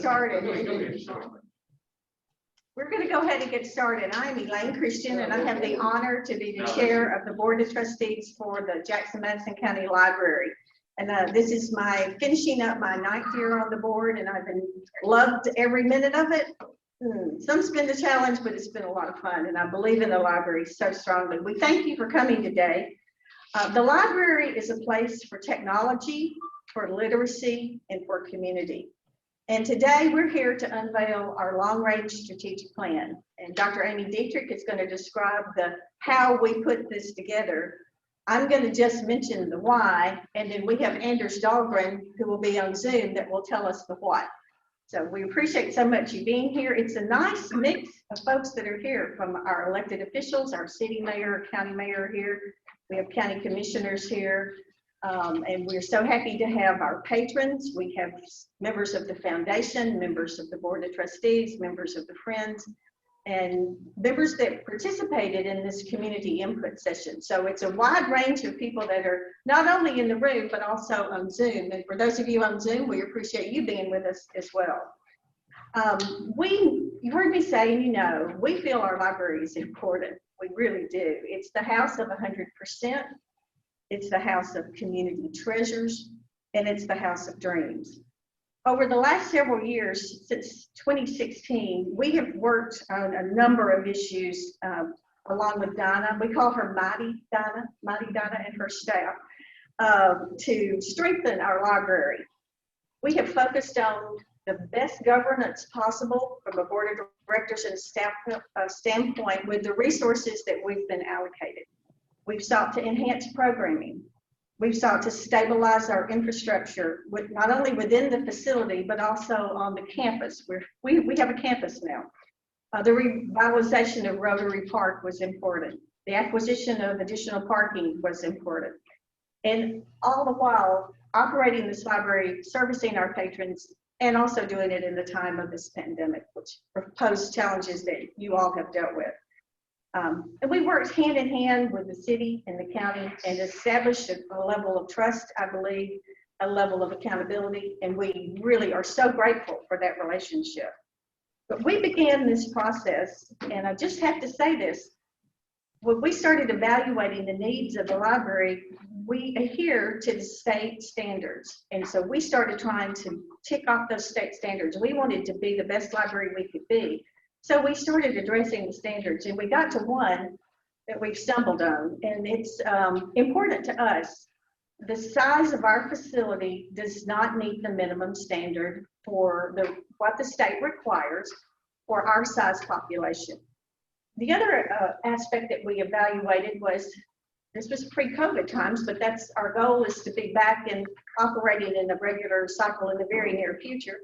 started. We're going to go ahead and get started. I'm Elaine Christian, and I have the honor to be the chair of the Board of Trustees for the Jackson-Madison County Library. And this is my finishing up my 9th year on the board, and I've loved every minute of it. Some's been the challenge, but it's been a lot of fun, and I believe in the library so strongly. We thank you for coming today. The library is a place for technology, for literacy, and for community. And today we're here to unveil our long-range strategic plan. And Dr. Amy Dietrich is going to describe how we put this together. I'm going to just mention the why, and then we have Anders Dahlgren, who will be on Zoom, that will tell us the what. So we appreciate so much you being here. It's a nice mix of folks that are here, from our elected officials, our city mayor, county mayor here. We have county commissioners here. And we're so happy to have our patrons. We have members of the foundation, members of the board of trustees, members of the Friends, and members that participated in this community input session. So it's a wide range of people that are not only in the room, but also on Zoom. And for those of you on Zoom, we appreciate you being with us as well. You heard me say, and you know, we feel our library is important. We really do. It's the house of 100%. It's the house of community treasures, and it's the house of dreams. Over the last several years, since 2016, we have worked on a number of issues along with Donna. We call her Mighty Donna and her staff, to strengthen our library. We have focused on the best governance possible from a board of directors and staff standpoint with the resources that we've been allocated. We've sought to enhance programming. We've sought to stabilize our infrastructure, not only within the facility, but also on the campus. We have a campus now. The revitalization of Rotary Park was important. The acquisition of additional parking was important. And all the while, operating this library, servicing our patrons, and also doing it in the time of this pandemic, which posed challenges that you all have dealt with. And we worked hand in hand with the city and the county and established a level of trust, I believe, a level of accountability, and we really are so grateful for that relationship. But we began this process, and I just have to say this, when we started evaluating the needs of the library, we adhere to the state standards. And so we started trying to tick off those state standards. We wanted to be the best library we could be. So we started addressing the standards, and we got to one that we've stumbled on, and it's important to us. The size of our facility does not meet the minimum standard for what the state requires for our size population. The other aspect that we evaluated was, this was pre-COVID times, but that's our goal, is to be back and operating in a regular cycle in the very near future.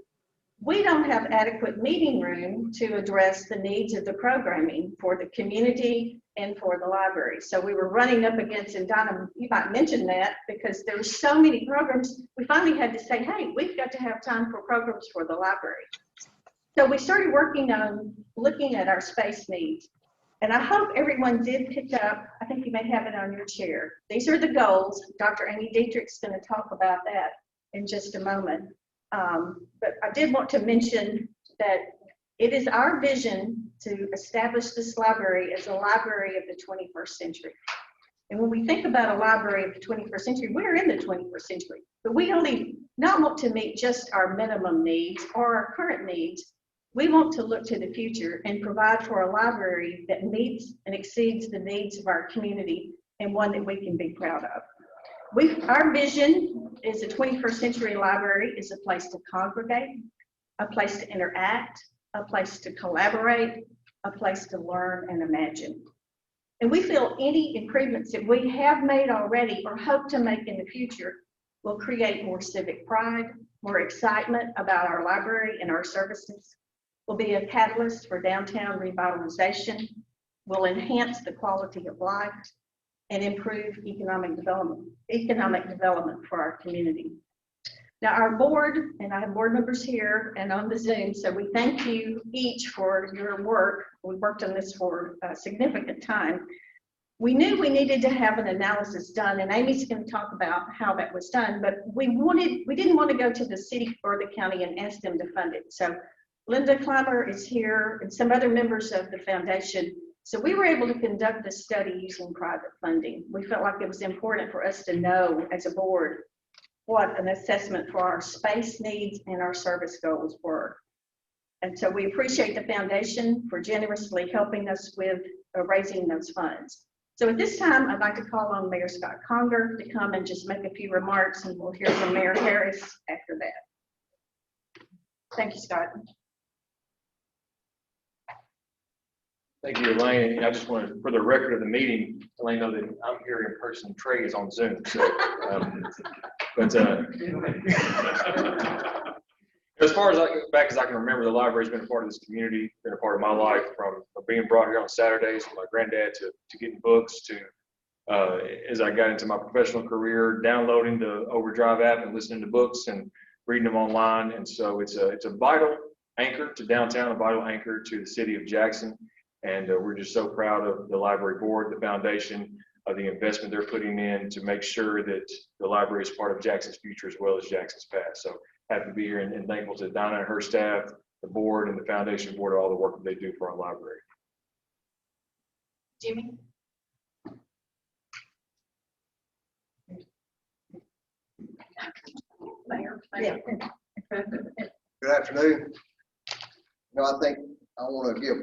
We don't have adequate meeting room to address the needs of the programming for the community and for the library. So we were running up against, and Donna, you might mention that, because there were so many programs, we finally had to say, hey, we've got to have time for programs for the library. So we started working on looking at our space needs. And I hope everyone did pick up, I think you may have it on your chair. These are the goals. Dr. Amy Dietrich's going to talk about that in just a moment. But I did want to mention that it is our vision to establish this library as a library of the 21st century. And when we think about a library of the 21st century, we're in the 21st century, but we only not want to meet just our minimum needs or our current needs. We want to look to the future and provide for a library that meets and exceeds the needs of our community, and one that we can be proud of. Our vision is a 21st century library is a place to congregate, a place to interact, a place to collaborate, a place to learn and imagine. And we feel any improvements that we have made already or hope to make in the future will create more civic pride, more excitement about our library and our services, will be a catalyst for downtown revitalization, will enhance the quality of life, and improve economic development for our community. Now, our board, and I have board members here and on the Zoom, so we thank you each for your work. We worked on this for a significant time. we knew we needed to have an analysis done, and Amy's going to talk about how that was done, but we didn't want to go to the city or the county and ask them to fund it. So Linda Clymer is here and some other members of the foundation. So we were able to conduct the study using private funding. We felt like it was important for us to know as a board what an assessment for our space needs and our service goals were. And so we appreciate the foundation for generously helping us with raising those funds. So at this time, I'd like to call on Mayor Scott Conger to come and just make a few remarks, and we'll hear from Mayor Harris after that. Thank you, Scott. Thank you, Elaine. And I just wanted, for the record of the meeting, Elaine, know that I'm here in person. Trey is on Zoom. So, as far as back as I can remember, the library's been a part of this community, been a part of my life from being brought here on Saturdays with my granddad to getting books to as I got into my professional career, downloading the Overdrive app and listening to books and reading them online. And so it's a vital anchor to downtown, a vital anchor to the city of Jackson. And we're just so proud of the library board, the foundation, of the investment they're putting in to make sure that the library is part of Jackson's future as well as Jackson's past. So happy to be here and thankful to Donna and her staff, the board and the foundation board, all the work that they do for our library. Jimmy? Mayor. Yeah. Good afternoon. I think I want to give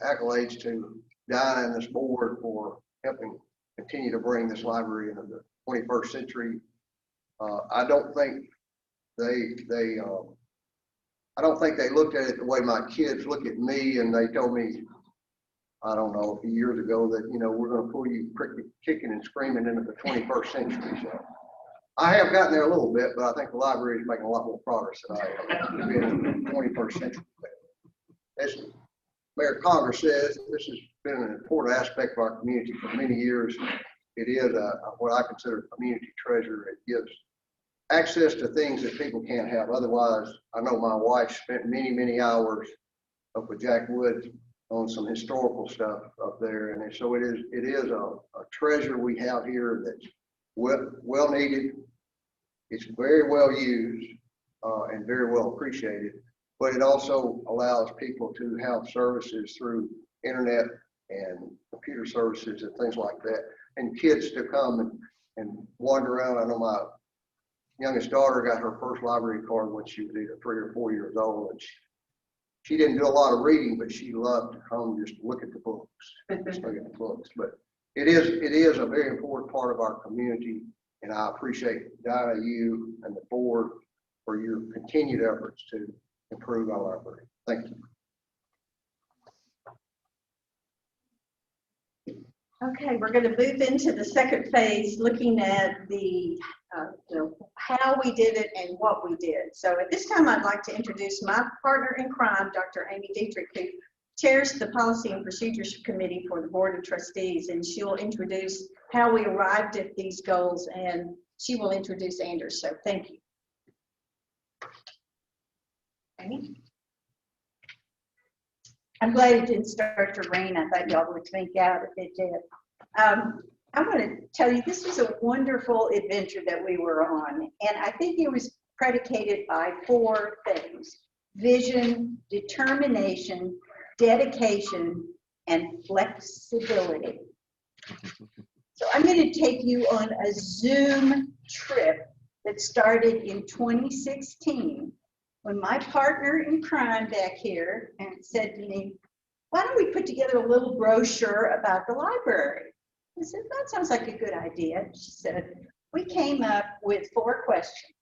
accolades to Dinah and this board for helping continue to bring this library into the 21st century. I don't think they looked at it the way my kids look at me, and they told me, I don't know, a few years ago that, you know, we're going to pull you kicking and screaming into the 21st century. So I have gotten there a little bit, but I think the library is making a lot more progress than I am in the 21st century. As Mayor Conger says, this has been an important aspect of our community for many years. It is what I consider a community treasure. It gives access to things that people can't have. Otherwise, I know my wife spent many, many hours up with Jack Woods on some historical stuff up there. And so it is a treasure we have here that's well needed. It's very well used and very well appreciated, but it also allows people to have services through internet and computer services and things like that, and kids to come and wander around. I know my youngest daughter got her first library card when she was either 3 or 4 years old, and she didn't do a lot of reading, but she loved to come just look at the books, just look at the books. But it is a very important part of our community, and I appreciate Dinah, you and the board for your continued efforts to improve our library. Thank you. Okay, we're going to move into the second phase, looking at the how we did it and what we did. So at this time, I'd like to introduce my partner in crime, Dr. Amy Dietrich, who chairs the Policy and Procedures Committee for the Board of Trustees, and she'll introduce how we arrived at these goals, and she will introduce Anders. So thank you. Amy? I'm glad it didn't start to rain. I thought y'all would think out if it did. I want to tell you, this was a wonderful adventure that we were on. And I think it was predicated by 4 things: vision, determination, dedication, and flexibility. So I'm going to take you on a Zoom trip that started in 2016. When my partner in crime back here and said to me, why don't we put together a little brochure about the library? I said, that sounds like a good idea. She said, we came up with 4 questions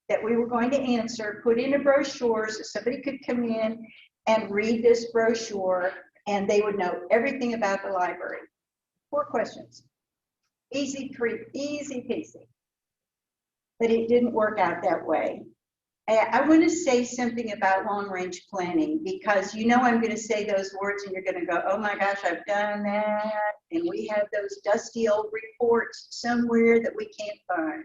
that we were going to answer, put in a brochure so somebody could come in and read this brochure and they would know everything about the library. 4 questions. Easy peasy. But it didn't work out that way. I want to say something about long-range planning, because you know I'm going to say those words and you're going to go, oh my gosh, I've done that. And we have those dusty old reports somewhere that we can't find.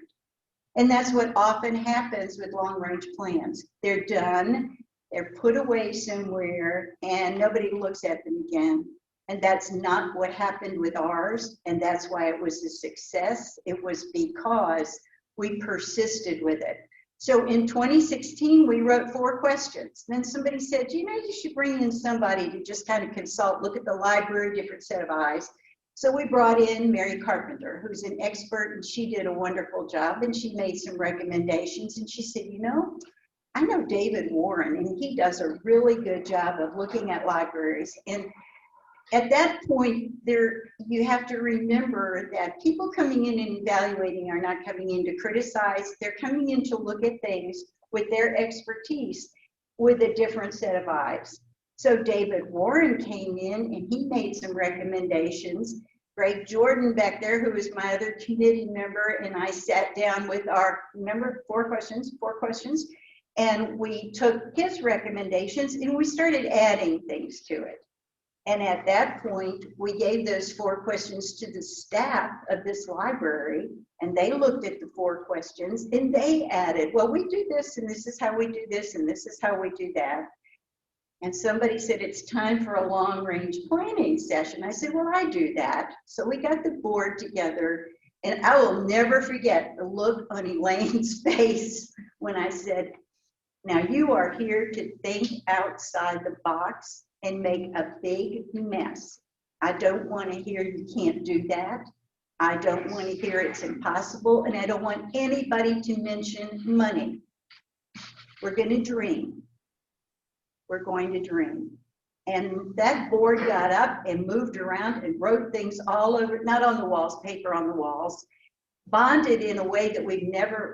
And that's what often happens with long-range plans. They're done, they're put away somewhere, and nobody looks at them again. And that's not what happened with ours, and that's why it was a success. It was because we persisted with it. So in 2016, we wrote 4 questions. Then somebody said, you know, you should bring in somebody to just kind of consult, look at the library, different set of eyes. So we brought in Mary Carpenter, who's an expert, and she did a wonderful job, and she made some recommendations. And she said, you know, I know David Warren, and he does a really good job of looking at libraries. And at that point, you have to remember that people coming in and evaluating are not coming in to criticize. They're coming in to look at things with their expertise, with a different set of eyes. So David Warren came in and he made some recommendations. Greg Jordan back there, who was my other committee member, and I sat down with our, remember, 4 questions, and we took his recommendations and we started adding things to it. And at that point, we gave those 4 questions to the staff of this library, and they looked at the 4 questions and they added, well, we do this, and this is how we do this, and this is how we do that. And somebody said, it's time for a long-range planning session. I said, well, I do that. So we got the board together, and I will never forget the look on Elaine's face when I said, now you are here to think outside the box and make a big mess. I don't want to hear you can't do that. I don't want to hear it's impossible, and I don't want anybody to mention money. We're going to dream. We're going to dream. And that board got up and moved around and wrote things all over, not on the walls, paper on the walls, bonded in a way that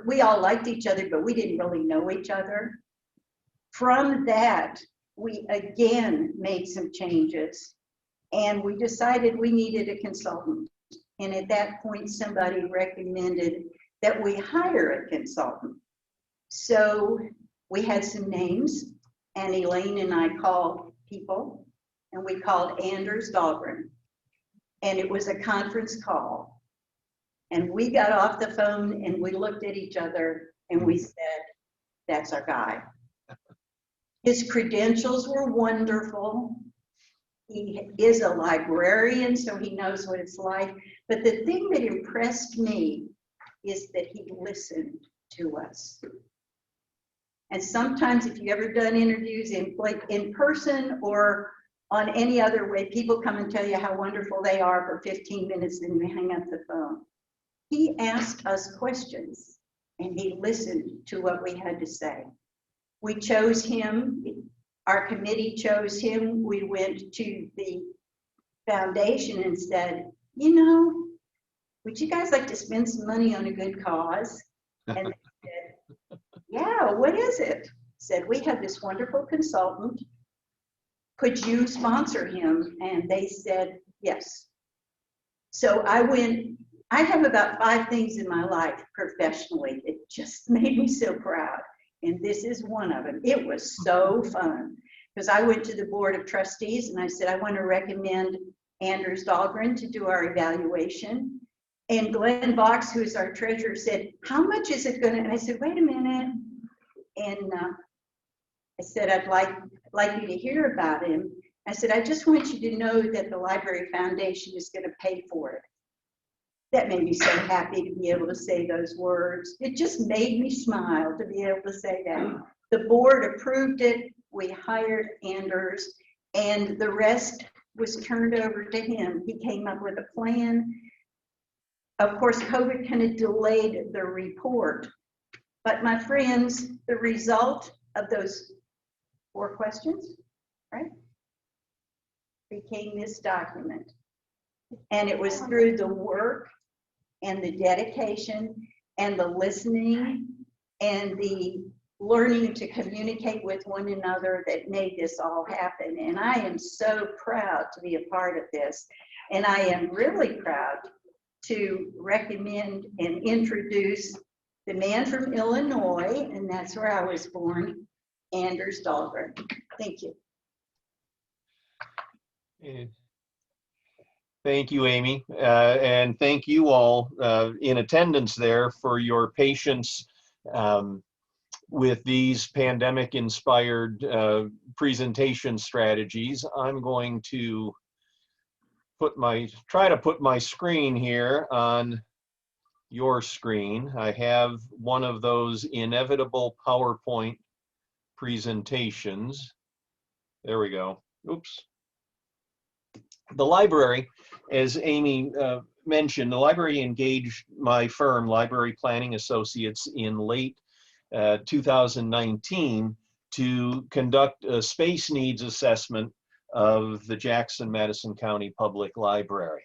we all liked each other, but we didn't really know each other. From that, we again made some changes, and we decided we needed a consultant. And at that point, somebody recommended that we hire a consultant. So we had some names, and Elaine and I called people, and we called Anders Dahlgren. And it was a conference call. And we got off the phone and we looked at each other and we said, that's our guy. His credentials were wonderful. He is a librarian, so he knows what it's like. But the thing that impressed me is that he listened to us. And sometimes if you ever done interviews in person or on any other way, people come and tell you how wonderful they are for 15 minutes and they hang up the phone. He asked us questions and he listened to what we had to say. We chose him, our committee chose him. We went to the foundation and said, you know, would you guys like to spend some money on a good cause? And they said, yeah, what is it? Said, we have this wonderful consultant. Could you sponsor him? And they said, yes. So I went, I have about 5 things in my life professionally that just made me so proud. And this is one of them. It was so fun because I went to the board of trustees and I said, I want to recommend Anders Dahlgren to do our evaluation. And Glenn Box, who is our treasurer, said, how much is it going to, and I said, wait a minute. And I said, I'd like you to hear about him. I said, I just want you to know that the Library Foundation is going to pay for it. That made me so happy to be able to say those words. It just made me smile to be able to say that. The board approved it. We hired Anders, and the rest was turned over to him. He came up with a plan. Of course, COVID kind of delayed the report. But my friends, the result of those 4 questions, right, became this document. And it was through the work and the dedication and the listening and the learning to communicate with one another that made this all happen. And I am so proud to be a part of this. And I am really proud to recommend and introduce the man from Illinois, and that's where I was born, Anders Dahlgren. Thank you. Thank you, Amy, and thank you all in attendance there for your patience with these pandemic-inspired presentation strategies. I'm going to try to put my screen here on your screen. I have one of those inevitable PowerPoint presentations. There we go. Oops. The library, as Amy mentioned, the library engaged my firm, Library Planning Associates, in late 2019 to conduct a space needs assessment of the Jackson-Madison County Public Library.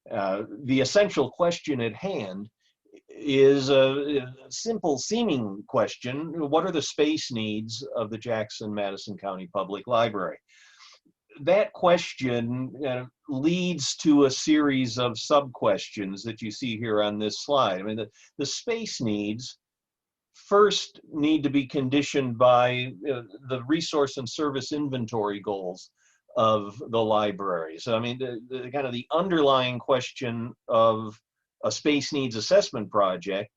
The essential question at hand is a simple seeming question. What are the space needs of the Jackson-Madison County Public Library? That question leads to a series of sub-questions that you see here on this slide. I mean, the space needs first need to be conditioned by the resource and service inventory goals of the library. So, I mean, the kind of the underlying question of a space needs assessment project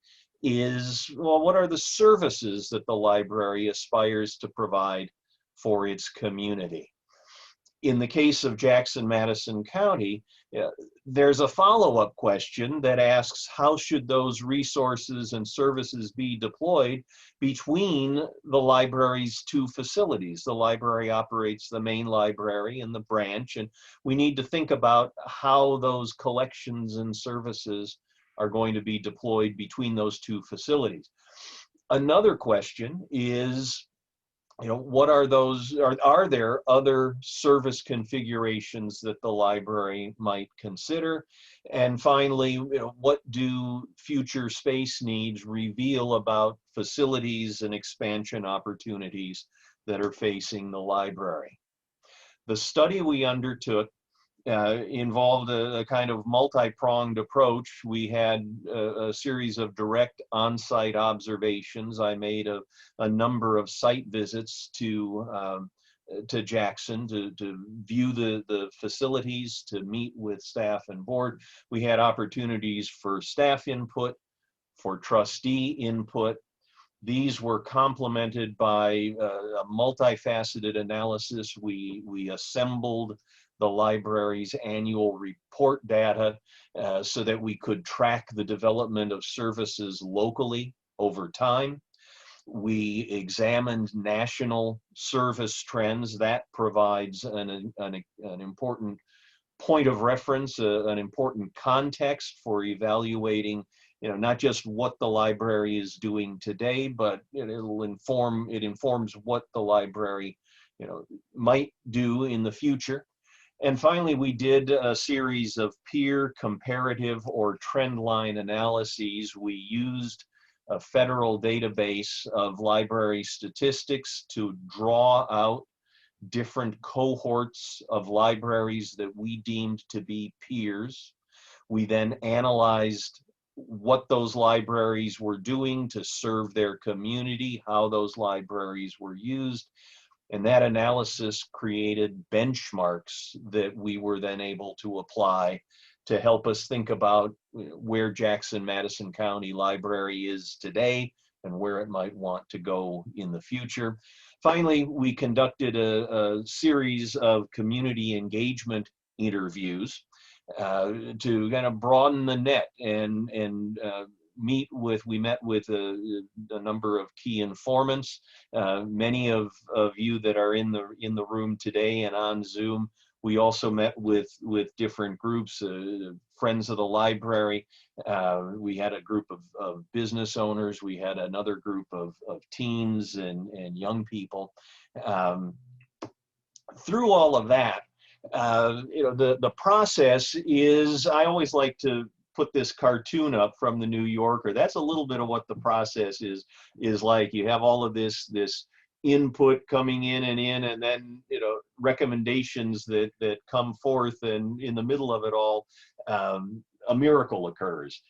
is, well, what are the services that the library aspires to provide for its community? In the case of Jackson-Madison County, there's a follow-up question that asks, how should those resources and services be deployed between the library's two facilities? The library operates the main library and the branch, and we need to think about how those collections and services are going to be deployed between those two facilities. Another question is, what are those, are there other service configurations that the library might consider? And finally, what do future space needs reveal about facilities and expansion opportunities that are facing the library? The study we undertook involved a kind of multi-pronged approach. We had a series of direct on-site observations. I made a number of site visits to Jackson to view the facilities, to meet with staff and board. We had opportunities for staff input, for trustee input. These were complemented by a multifaceted analysis. We assembled the library's annual report data so that we could track the development of services locally over time. We examined national service trends. That provides an important point of reference, an important context for evaluating, not just what the library is doing today, but it informs what the library, might do in the future. And finally, we did a series of peer comparative or trend line analyses. We used a federal database of library statistics to draw out different cohorts of libraries that we deemed to be peers. We then analyzed what those libraries were doing to serve their community, how those libraries were used. And that analysis created benchmarks that we were then able to apply to help us think about where Jackson-Madison County Library is today and where it might want to go in the future. Finally, we conducted a series of community engagement interviews to kind of broaden the net and we met with a number of key informants. Many of you that are in the room today and on Zoom. We also met with different groups, friends of the library. We had a group of business owners. We had another group of teens and young people. Through all of that, the process is, I always like to put this cartoon up from the New Yorker. That's a little bit of what the process is like. You have all of this input coming in, and then recommendations that come forth, and in the middle of it all, a miracle occurs.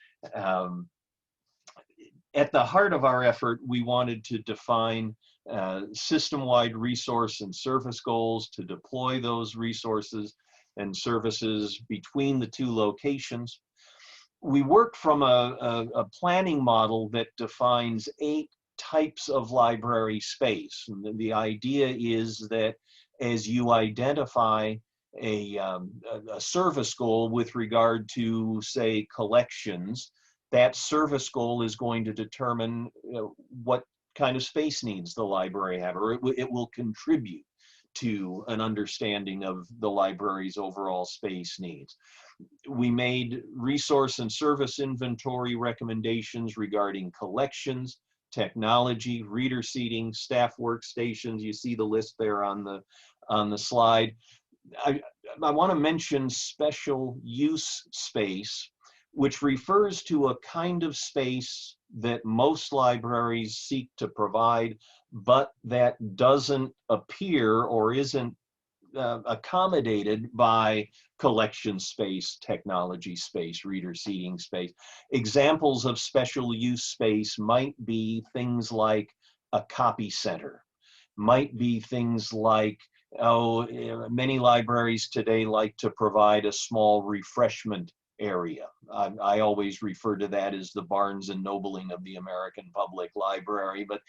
At the heart of our effort, we wanted to define system-wide resource and service goals to deploy those resources and services between the two locations. We worked from a planning model that defines 8 types of library space. And the idea is that as you identify a service goal with regard to, say, collections, that service goal is going to determine what kind of space needs the library have, or it will contribute to an understanding of the library's overall space needs. We made resource and service inventory recommendations regarding collections, technology, reader seating, staff workstations. You see the list there on the slide. I want to mention special use space, which refers to a kind of space that most libraries seek to provide, but that doesn't appear or isn't accommodated by collection space, technology space, reader seating space. Examples of special use space might be things like a copy center, might be things like, many libraries today like to provide a small refreshment area. I always refer to that as the Barnes and Nobling of the American Public Library, but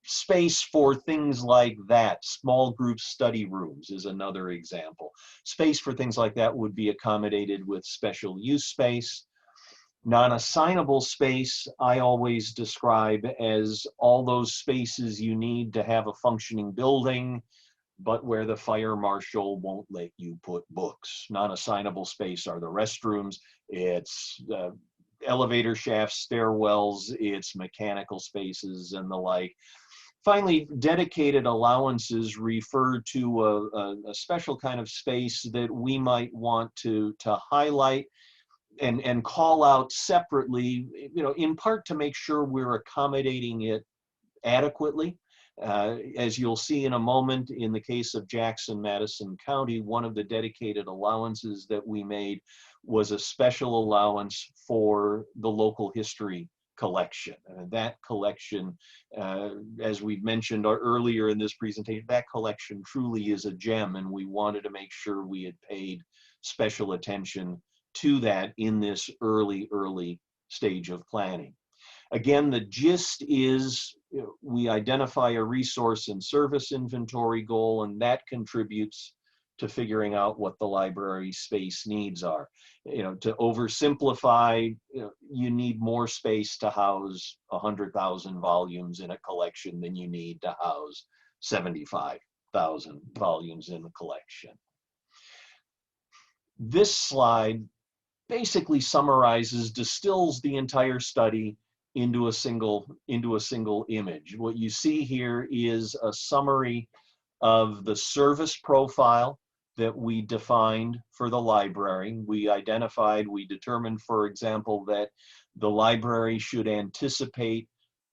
space for things like that. Small group study rooms is another example. Space for things like that would be accommodated with special use space. Non-assignable space, I always describe as all those spaces you need to have a functioning building, but where the fire marshal won't let you put books. Non-assignable space are the restrooms, it's elevator shafts, stairwells, it's mechanical spaces and the like. Finally, dedicated allowances refer to a special kind of space that we might want to highlight and call out separately, in part to make sure we're accommodating it adequately. As you'll see in a moment, in the case of Jackson-Madison County, one of the dedicated allowances that we made was a special allowance for the local history collection. That collection, as we've mentioned earlier in this presentation, that collection truly is a gem, and we wanted to make sure we had paid special attention to that in this early stage of planning. Again, the gist is we identify a resource and service inventory goal, and that contributes to figuring out what the library space needs are. To oversimplify, you need more space to house 100,000 volumes in a collection than you need to house 75,000 volumes in a collection. This slide basically summarizes, distills the entire study into a single image. What you see here is a summary of the service profile that we defined for the library. We determined, for example, that the library should anticipate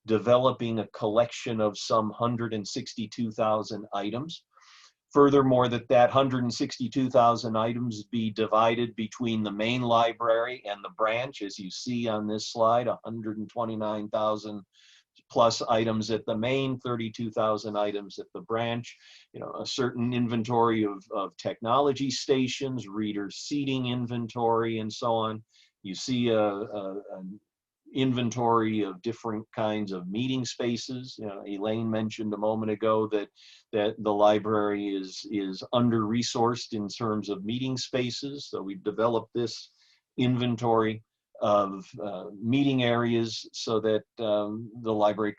developing a collection of some 162,000 items. Furthermore, that 162,000 items be divided between the main library and the branch. As you see on this slide, 129,000 plus items at the main, 32,000 items at the branch. A certain inventory of technology stations, reader seating inventory, and so on. You see an inventory of different kinds of meeting spaces. Elaine mentioned a moment ago that the library is under-resourced in terms of meeting spaces. So we've developed this inventory of meeting areas so that the library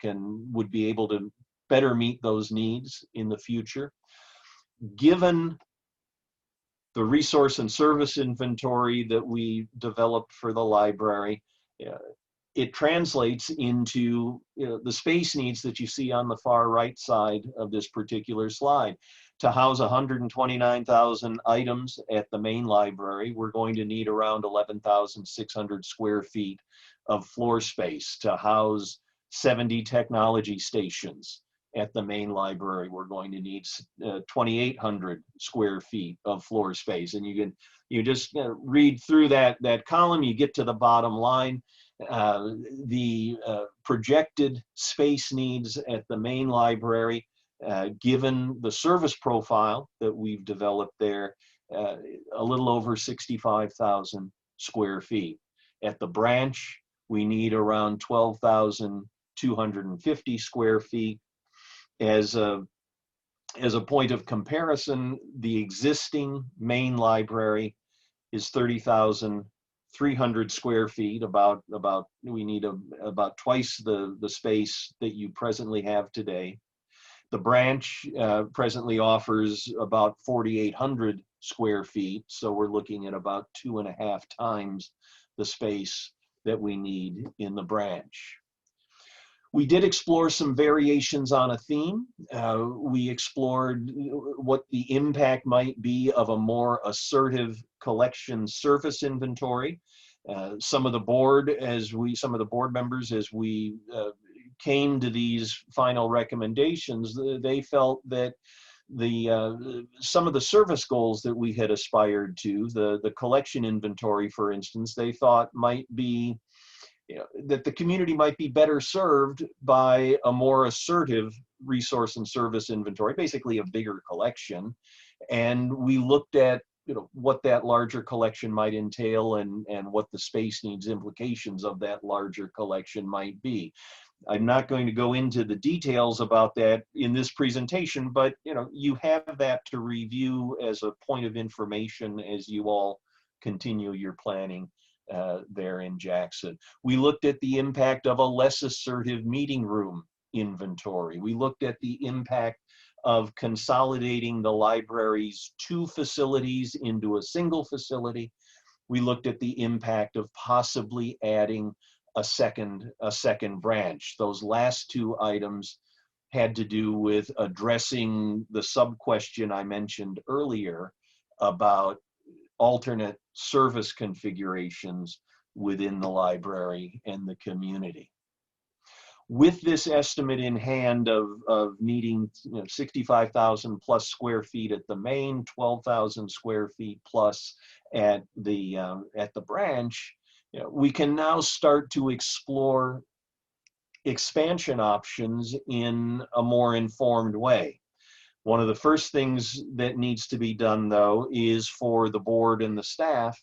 would be able to better meet those needs in the future. Given the resource and service inventory that we developed for the library, it translates into the space needs that you see on the far right side of this particular slide. To house 129,000 items at the main library, we're going to need around 11,600 square feet of floor space. To house 70 technology stations at the main library, we're going to need 2,800 square feet of floor space. And you just read through that column, you get to the bottom line. The projected space needs at the main library, given the service profile that we've developed there, a little over 65,000 square feet. At the branch, we need around 12,250 square feet. As As a point of comparison, the existing main library is 30,300 square feet, we need about twice the space that you presently have today. The branch presently offers about 4,800 square feet, so we're looking at about 2.5 times the space that we need in the branch. We did explore some variations on a theme. We explored what the impact might be of a more assertive collection service inventory. Some of the board members, as we came to these final recommendations, they felt that some of the service goals that we had aspired to, the collection inventory, for instance, they thought might be, that the community might be better served by a more assertive resource and service inventory, basically a bigger collection. And we looked at what that larger collection might entail and what the space needs implications of that larger collection might be. I'm not going to go into the details about that in this presentation, but you have that to review as a point of information as you all continue your planning there in Jackson. We looked at the impact of a less assertive meeting room inventory. We looked at the impact of consolidating the library's 2 facilities into a single facility. We looked at the impact of possibly adding a second branch. Those last 2 items had to do with addressing the sub-question I mentioned earlier about alternate service configurations within the library and the community. With this estimate in hand of needing 65,000 plus square feet at the main, 12,000 square feet plus at the branch, we can now start to explore expansion options in a more informed way. One of the first things that needs to be done, though, is for the board and the staff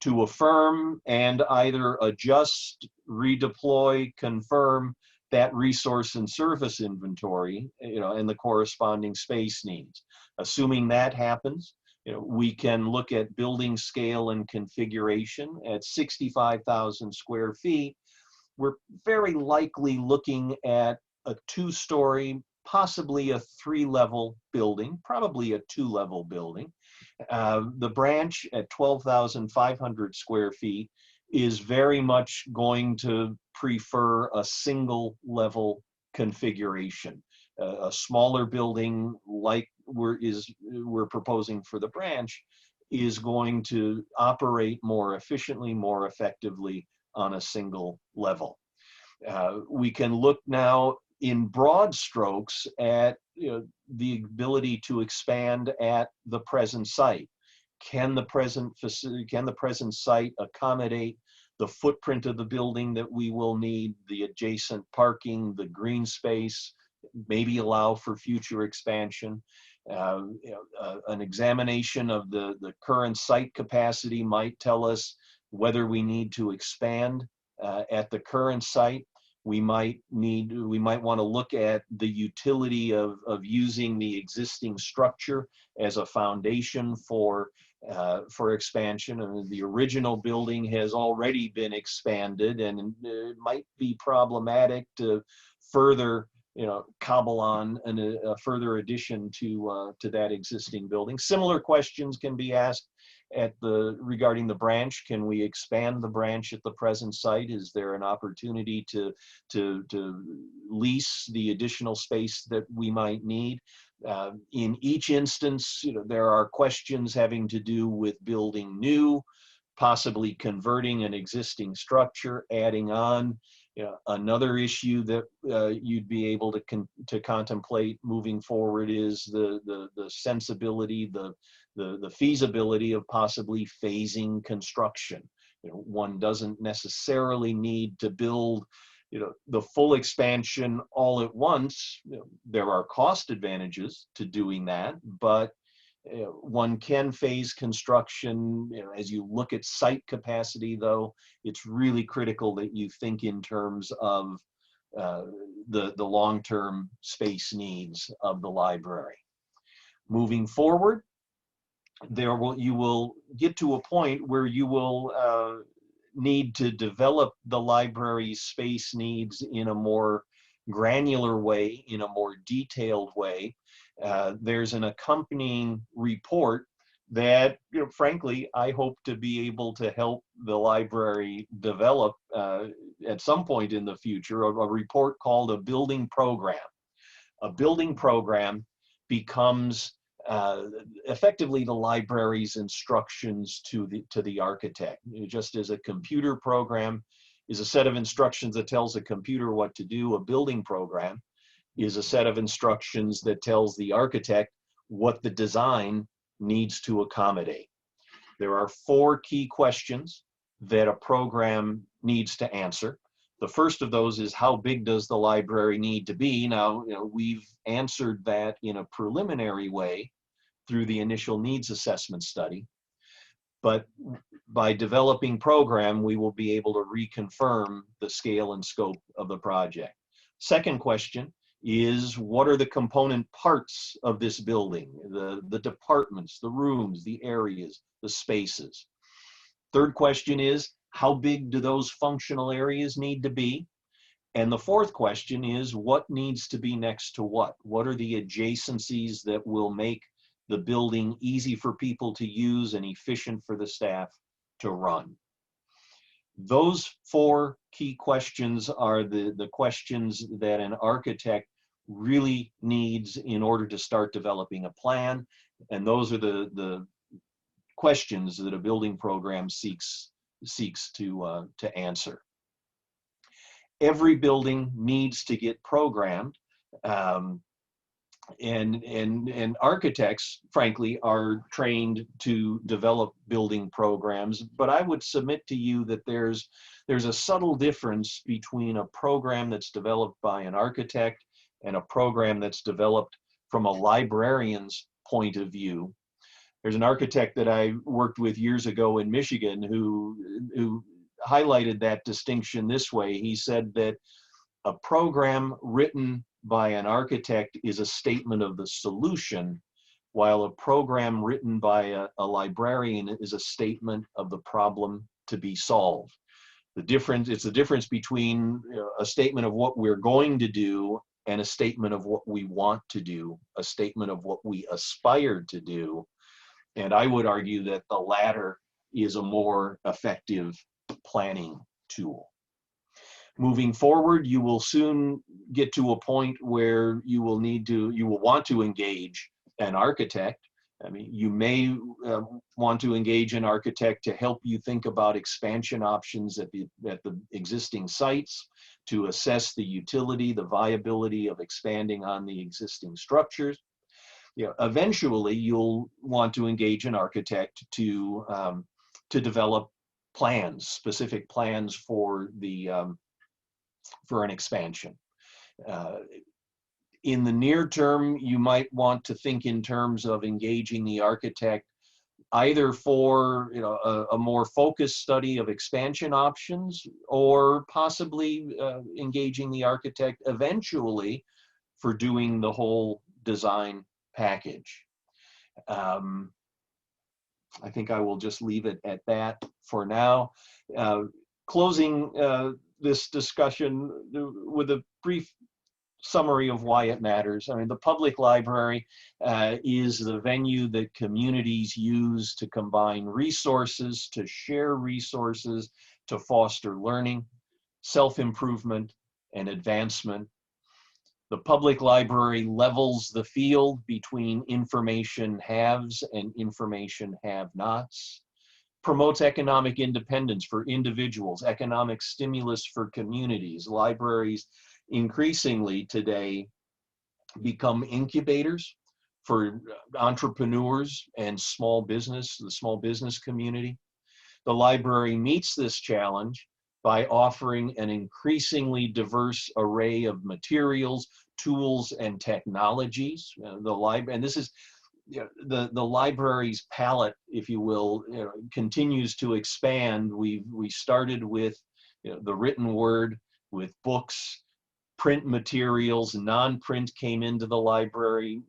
to affirm and either adjust, redeploy, confirm that resource and service inventory, and the corresponding space needs. Assuming that happens, we can look at building scale and configuration at 65,000 square feet. We're very likely looking at a 2-story, possibly a 3-level building, probably a 2-level building. The branch at 12,500 square feet is very much going to prefer a single-level configuration. A smaller building like we're proposing for the branch is going to operate more efficiently, more effectively on a single level. We can look now in broad strokes at the ability to expand at the present site. Can the present site accommodate the footprint of the building that we will need, the adjacent parking, the green space, maybe allow for future expansion? An examination of the current site capacity might tell us whether we need to expand at the current site. We might want to look at the utility of using the existing structure as a foundation for expansion. I mean, the original building has already been expanded, and it might be problematic to further cobble on a further addition to that existing building. Similar questions can be asked regarding the branch. Can we expand the branch at the present site? Is there an opportunity to lease the additional space that we might need? In each instance, there are questions having to do with building new, possibly converting an existing structure, adding on. Another issue that you'd be able to contemplate moving forward is the sensibility, the feasibility of possibly phasing construction. One doesn't necessarily need to build the full expansion all at once. There are cost advantages to doing that, but one can phase construction. As you look at site capacity, though, it's really critical that you think in terms of the long-term space needs of the library. Moving forward, you will get to a point where you will need to develop the library's space needs in a more granular way, in a more detailed way. There's an accompanying report that, frankly, I hope to be able to help the library develop at some point in the future, a report called a building program. A building program becomes effectively the library's instructions to the architect. Just as a computer program is a set of instructions that tells a computer what to do, a building program is a set of instructions that tells the architect what the design needs to accommodate. There are 4 key questions that a program needs to answer. The first of those is, how big does the library need to be? Now, we've answered that in a preliminary way through the initial needs assessment study, but by developing program, we will be able to reconfirm the scale and scope of the project. Second question is, what are the component parts of this building? The departments, the rooms, the areas, the spaces. Third question is, how big do those functional areas need to be? And the fourth question is, what needs to be next to what? What are the adjacencies that will make the building easy for people to use and efficient for the staff to run? Those 4 key questions are the questions that an architect really needs in order to start developing a plan. And those are the questions that a building program seeks to answer. Every building needs to get programmed, and architects, frankly, are trained to develop building programs. But I would submit to you that there's a subtle difference between a program that's developed by an architect and a program that's developed from a librarian's point of view. There's an architect that I worked with years ago in Michigan who highlighted that distinction this way. He said that a program written by an architect is a statement of the solution, while a program written by a librarian is a statement of the problem to be solved. It's the difference between a statement of what we're going to do and a statement of what we want to do, a statement of what we aspire to do. And I would argue that the latter is a more effective planning tool. Moving forward, you will soon get to a point where you will want to engage an architect. I mean, you may want to engage an architect to help you think about expansion options at the existing sites, to assess the utility, the viability of expanding on the existing structures. Eventually, you'll want to engage an architect to develop plans, specific plans for an expansion. In the near term, you might want to think in terms of engaging the architect either for a more focused study of expansion options, or possibly engaging the architect eventually for doing the whole design package. I think I will just leave it at that for now. Closing this discussion with a brief summary of why it matters. I mean, the public library is the venue that communities use to combine resources, to share resources, to foster learning, self-improvement, and advancement. The public library levels the field between information haves and information have-nots, promotes economic independence for individuals, economic stimulus for communities. Libraries increasingly today become incubators for entrepreneurs and small business, the small business community. The library meets this challenge by offering an increasingly diverse array of materials, tools, and technologies. And this is the library's palette, if you will, continues to expand. We started with the written word, with books, print materials. Non-print came into the library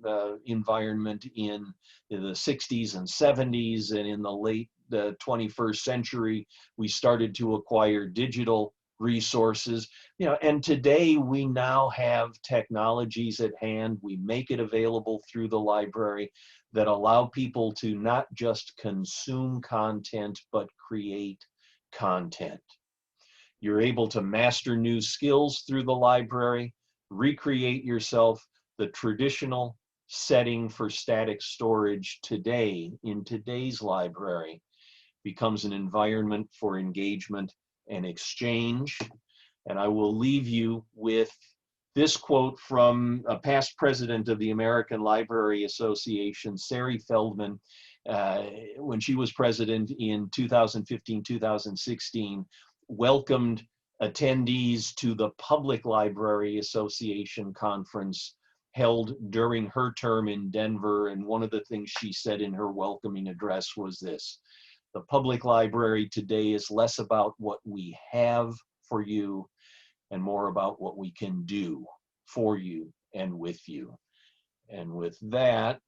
environment in the 60s and 70s, and in the late 21st century, we started to acquire digital resources. And today we now have technologies at hand. We make it available through the library that allow people to not just consume content, but create content. You're able to master new skills through the library, recreate yourself. The traditional setting for static storage today, in today's library, becomes an environment for engagement and exchange. And I will leave you with this quote from a past president of the American Library Association, Sari Feldman, when she was president in 2015-2016, welcomed attendees to the Public Library Association conference held during her term in Denver. And one of the things she said in her welcoming address was this: the public library today is less about what we have for you and more about what we can do for you and with you. And with that,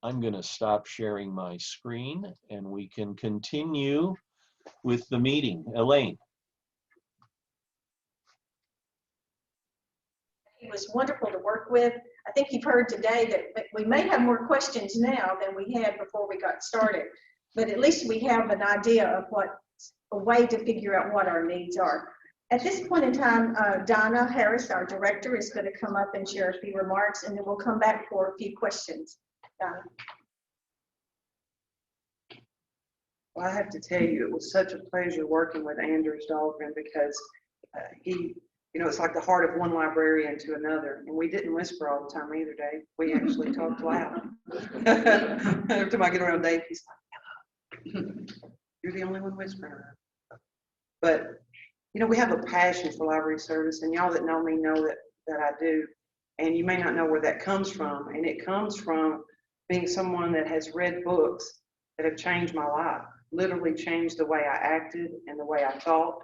I'm going to stop sharing my screen and we can continue with the meeting. Elaine. He was wonderful to work with. I think you've heard today that we may have more questions now than we had before we got started, but at least we have an idea of a way to figure out what our needs are. At this point in time, Donna Harris, our director, is going to come up and share a few remarks, and then we'll come back for a few questions. Donna. Well, I have to tell you, it was such a pleasure working with Anders Dahlgren, because he, it's like the heart of one librarian to another. And we didn't whisper all the time either, Dave. We actually talked loud. Every time I get around Dave, he's like, hello. You're the only one whispering. But, we have a passion for library service, and y'all that know me know that I do. And you may not know where that comes from. And it comes from being someone that has read books that have changed my life, literally changed the way I acted and the way I thought.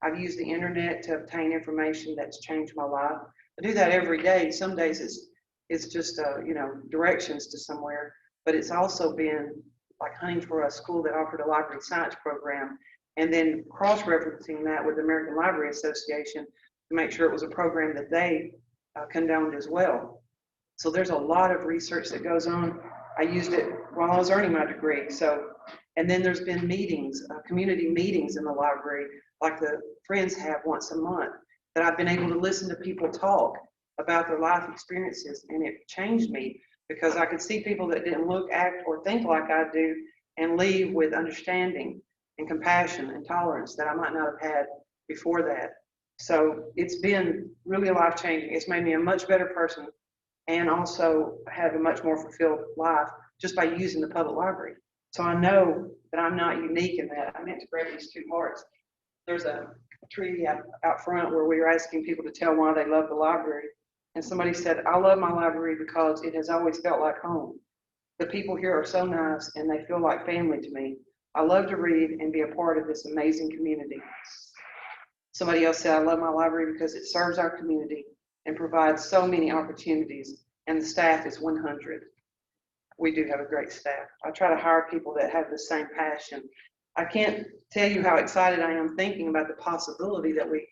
I've used the internet to obtain information that's changed my life. I do that every day. Some days it's just directions to somewhere, but it's also been like hunting for a school that offered a library science program, and then cross-referencing that with the American Library Association to make sure it was a program that they condoned as well. So there's a lot of research that goes on. I used it while I was earning my degree. And then there's been meetings, community meetings in the library, like the Friends have once a month, that I've been able to listen to people talk about their life experiences. And it changed me, because I could see people that didn't look, act, or think like I do and leave with understanding and compassion and tolerance that I might not have had before that. So it's been really life-changing. It's made me a much better person, and also have a much more fulfilled life just by using the public library. So I know that I'm not unique in that. I meant to grab these 2 hearts. There's a tree out front where we were asking people to tell why they love the library. And somebody said, I love my library because it has always felt like home. The people here are so nice and they feel like family to me. I love to read and be a part of this amazing community. Somebody else said, I love my library because it serves our community and provides so many opportunities, and the staff is 100. We do have a great staff. I try to hire people that have the same passion. I can't tell you how excited I am thinking about the possibility that we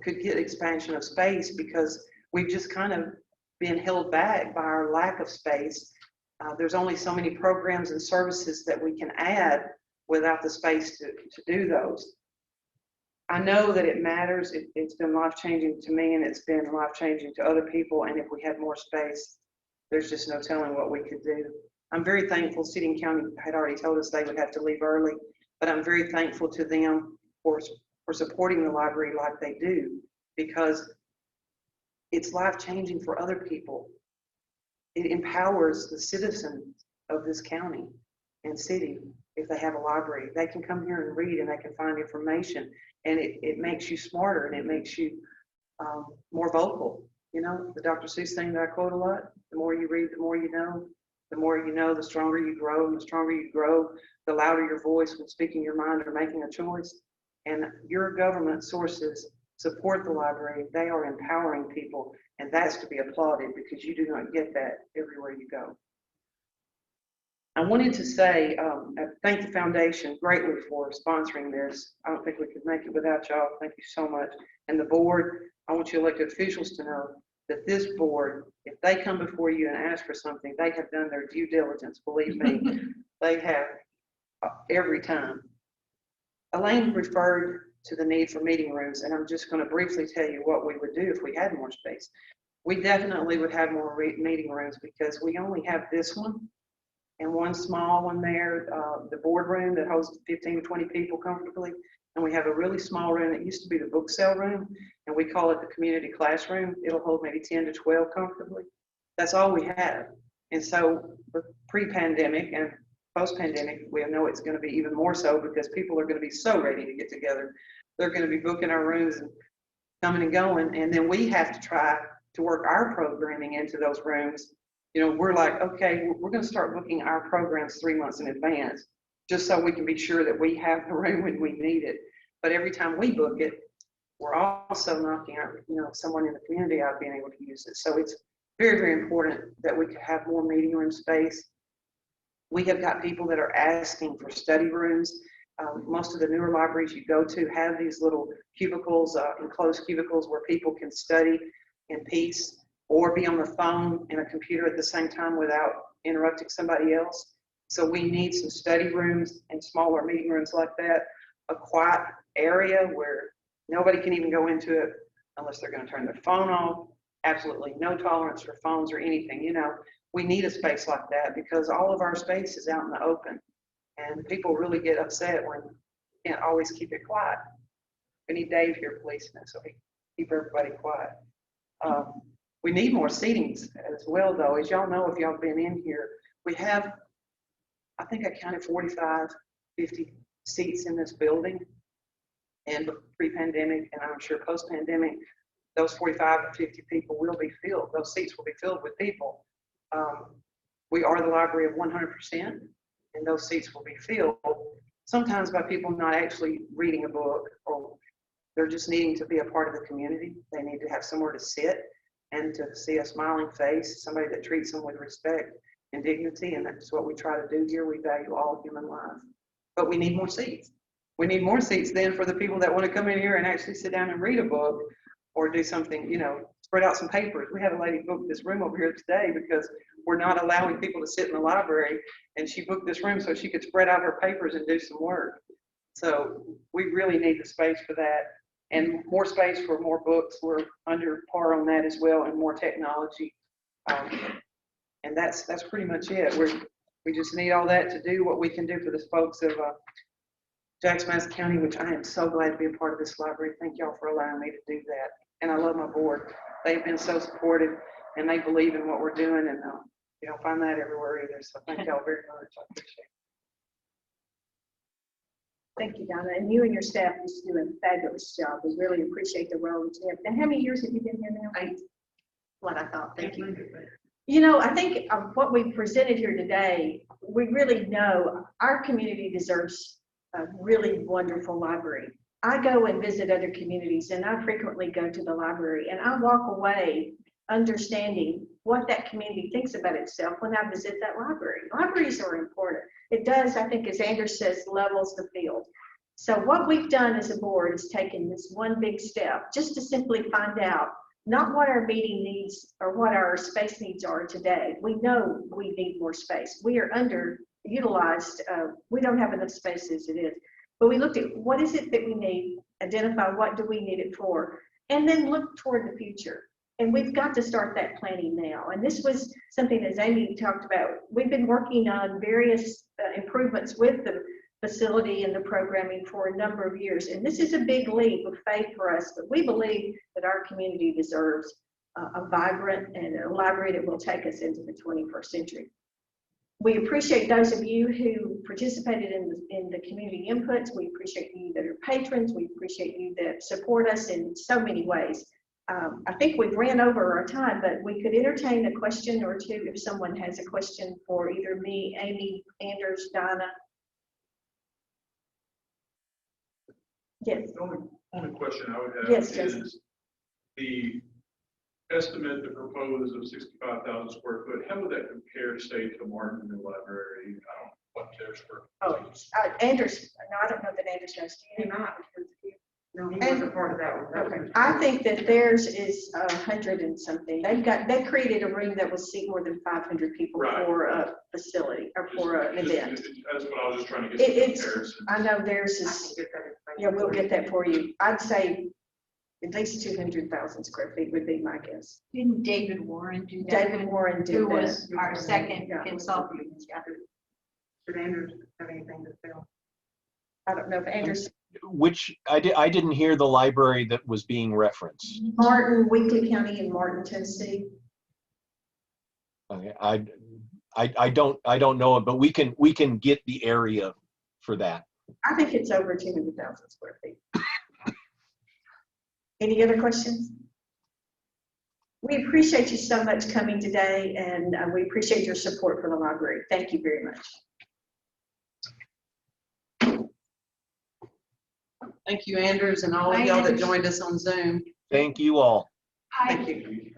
could get expansion of space, because we've just kind of been held back by our lack of space. There's only so many programs and services that we can add without the space to do those. I know that it matters. It's been life-changing to me, and it's been life-changing to other people. And if we had more space, there's just no telling what we could do. I'm very thankful. City and County had already told us they would have to leave early, but I'm very thankful to them for supporting the library like they do, because it's life-changing for other people. It empowers the citizens of this county and city. If they have a library, they can come here and read, and they can find information, and it makes you smarter, and it makes you more vocal. The Dr. Seuss thing that I quote a lot: the more you read, the more you know. The more you know, the stronger you grow, and the stronger you grow, the louder your voice when speaking your mind or making a choice. And your government sources support the library. They are empowering people, and that's to be applauded because you do not get that everywhere you go. I wanted to say, I thank the foundation greatly for sponsoring this. I don't think we could make it without y'all. Thank you so much. And the board, I want you elected officials to know that this board, if they come before you and ask for something, they have done their due diligence. Believe me, they have every time. Elaine referred to the need for meeting rooms, and I'm just going to briefly tell you what we would do if we had more space. We definitely would have more meeting rooms because we only have this one and one small one there, the boardroom that holds 15 to 20 people comfortably. And we have a really small room that used to be the book sale room, and we call it the community classroom. It'll hold maybe 10 to 12 comfortably. That's all we have. And so pre-pandemic and post-pandemic, we know it's going to be even more so because people are going to be so ready to get together. They're going to be booking our rooms and coming and going. And then we have to try to work our programming into those rooms. You know, we're like, okay, we're going to start booking our programs 3 months in advance, just so we can be sure that we have the room when we need it. But every time we book it, we're also knocking out, you know, someone in the community out being able to use it. So it's very, very important that we could have more meeting room space. We have got people that are asking for study rooms. Most of the newer libraries you go to have these little cubicles, enclosed cubicles where people can study in peace or be on the phone and a computer at the same time without interrupting somebody else. So we need some study rooms and smaller meeting rooms like that, a quiet area where nobody can even go into it unless they're going to turn their phone off. Absolutely no tolerance for phones or anything. You know, we need a space like that because all of our space is out in the open, and people really get upset when you can't always keep it quiet. We need Dave here, policeman, so he keep everybody quiet. We need more seatings as well, though. As y'all know, if y'all been in here, we have, I think I counted 45, 50 seats in this building. And pre-pandemic, and I'm sure post-pandemic, those 45 or 50 people will be filled. Those seats will be filled with people. We are the library of 100%, and those seats will be filled. Sometimes by people not actually reading a book, or they're just needing to be a part of the community. They need to have somewhere to sit and to see a smiling face, somebody that treats them with respect and dignity, and that's what we try to do here. We value all human life, but we need more seats. We need more seats then for the people that want to come in here and actually sit down and read a book or do something, you know, spread out some papers. We had a lady book this room over here today because we're not allowing people to sit in the library, and she booked this room so she could spread out her papers and do some work. So we really need the space for that, and more space for more books. We're under par on that as well, and more technology. And that's pretty much it. We just need all that to do what we can do for the folks of Jackson-Madison County, which I am so glad to be a part of this library. Thank y'all for allowing me to do that. And I love my board. They've been so supportive, and they believe in what we're doing, and you don't find that everywhere either. So thank y'all very much. I appreciate it. Thank you, Donna. And you and your staff just do a fabulous job. We really appreciate the role that you have. And how many years have you been here now? 8. What I thought. Thank you. You know, I think what we presented here today, we really know our community deserves a really wonderful library. I go and visit other communities, and I frequently go to the library, and I walk away understanding what that community thinks about itself when I visit that library. Libraries are important. It does, I think, as Anders says, levels the field. So what we've done as a board is taken this one big step just to simply find out not what our meeting needs or what our space needs are today. We know we need more space. We are underutilized. We don't have enough space as it is. But we looked at what is it that we need, identify what do we need it for, and then look toward the future. And we've got to start that planning now. And this was something that Amy talked about. We've been working on various improvements with the facility and the programming for a number of years. And this is a big leap of faith for us, but we believe that our community deserves a vibrant and a library that will take us into the 21st century. We appreciate those of you who participated in the community inputs. We appreciate you that are patrons. We appreciate you that support us in so many ways. I think we've ran over our time, but we could entertain a question or two if someone has a question for either me, Amy, Anders, Donna. Yes. The only Only question I would have Yes, Jason. is the estimate, the proposed of 65,000 square foot, how would that compare, say, to Martin New Library? I don't know what their square. Oh, Anders, no, I don't know that Anders knows. Do you? Not, because no, he wasn't part of that one. Okay, I think that theirs is 100 and something. They created a room that will seat more than 500 people Right. for a facility or for an event. That's what I was just trying to get some It's, comparison. I know theirs I is, can get that information. yeah, we'll get that for you. I'd say at least 200,000 square feet would be my guess. Didn't David Warren do that? David Warren did Who that. was our second Yeah. consultant? Did Andrews have anything to say? I don't know if Anders, Which, I didn't hear the library that was being referenced. Martin, Weakley County in Martin, Tennessee. Okay, I don't know it, but we can get the area for that. I think it's over 200,000 square feet. Any other questions? We appreciate you so much coming today, and we appreciate your support for the library. Thank you very much. Thank you, Anders, and all of Bye, y'all that Anders. joined us on Zoom. Thank you all. Thank you.